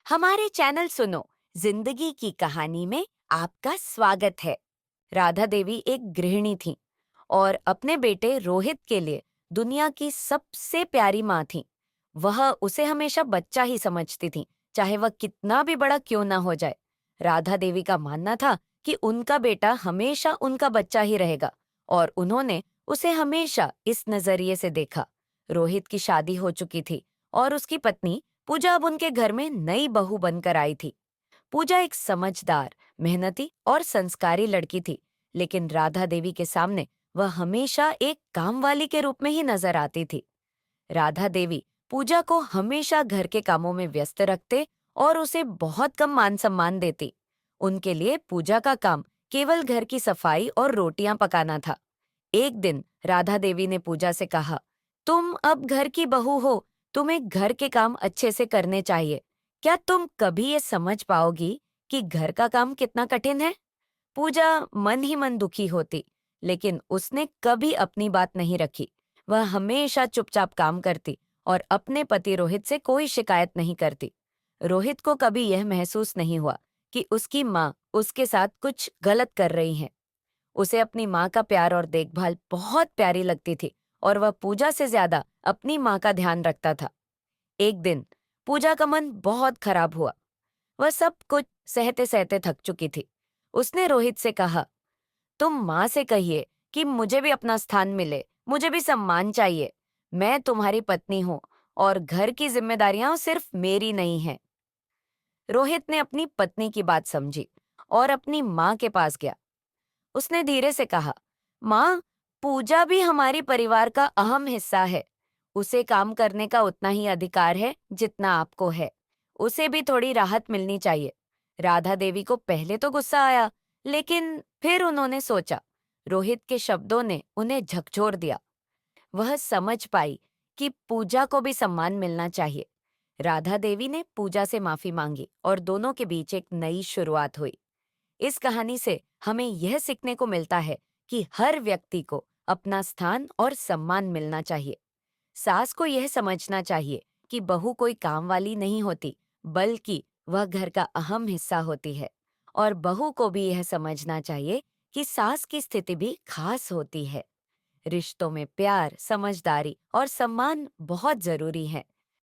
हमारे चैनल सुनो जिंदगी की कहानी में आपका स्वागत है। राधा देवी एक गृहिणी थी और अपने बेटे रोहित के लिए दुनिया की सबसे प्यारी माँ थी। वह उसे हमेशा बच्चा ही समझती थी, चाहे वह कितना भी बड़ा क्यों ना हो जाए। राधा देवी का मानना था कि उनका बेटा हमेशा उनका बच्चा ही रहेगा और उन्होंने उसे हमेशा इस नजरिए से देखा। रोहित की शादी हो चुकी थी और उसकी पत्नी पूजा अब उनके घर में नई बहू बनकर आई थी। पूजा एक समझदार, मेहनती और संस्कारी लड़की थी, लेकिन राधा देवी के सामने वह हमेशा एक कामवाली के रूप में ही नजर आती थी। राधा देवी पूजा को हमेशा घर के कामों में व्यस्त रखते और उसे बहुत कम मान सम्मान देती। उनके लिए पूजा का काम केवल घर की सफाई और रोटियां पकाना था। एक दिन राधा देवी ने पूजा से कहा, तुम अब घर की बहू हो, तुम्हें घर के काम अच्छे से करने चाहिए। क्या तुम कभी ये समझ पाओगी कि घर का काम कितना कठिन है? पूजा मन ही मन दुखी होती, लेकिन उसने कभी अपनी बात नहीं रखी। वह हमेशा चुपचाप काम करती और अपने पति रोहित से कोई शिकायत नहीं करती। रोहित को कभी यह महसूस नहीं हुआ कि उसकी माँ उसके साथ कुछ गलत कर रही है। उसे अपनी माँ का प्यार और देखभाल बहुत प्यारी लगती थी और वह पूजा से ज्यादा अपनी माँ का ध्यान रखता था। एक दिन पूजा का मन बहुत खराब हुआ। वह सब कुछ सहते सहते थक चुकी थी। उसने रोहित से कहा, तुम माँ से कहिए कि मुझे भी अपना स्थान मिले, मुझे भी सम्मान चाहिए। मैं तुम्हारी पत्नी हूँ और घर की जिम्मेदारियां सिर्फ मेरी नहीं है। रोहित ने अपनी पत्नी की बात समझी और अपनी माँ के पास गया। उसने धीरे से कहा, माँ, पूजा भी हमारी परिवार का अहम हिस्सा है। उसे काम करने का उतना ही अधिकार है जितना आपको है। उसे भी थोड़ी राहत मिलनी चाहिए। राधा देवी को पहले तो गुस्सा आया, लेकिन फिर उन्होंने सोचा। रोहित के शब्दों ने उन्हें झकझोर दिया। वह समझ पाई कि पूजा को भी सम्मान मिलना चाहिए। राधा देवी ने पूजा से माफी मांगी और दोनों के बीच एक नई शुरुआत हुई। इस कहानी से हमें यह सीखने को मिलता है कि हर व्यक्ति को अपना स्थान और सम्मान मिलना चाहिए। सास को यह समझना चाहिए कि बहू कोई काम वाली नहीं होती, बल्कि वह घर का अहम हिस्सा होती है। और बहू को भी यह समझना चाहिए कि सास की स्थिति भी खास होती है। रिश्तों में प्यार, समझदारी और सम्मान बहुत जरूरी है।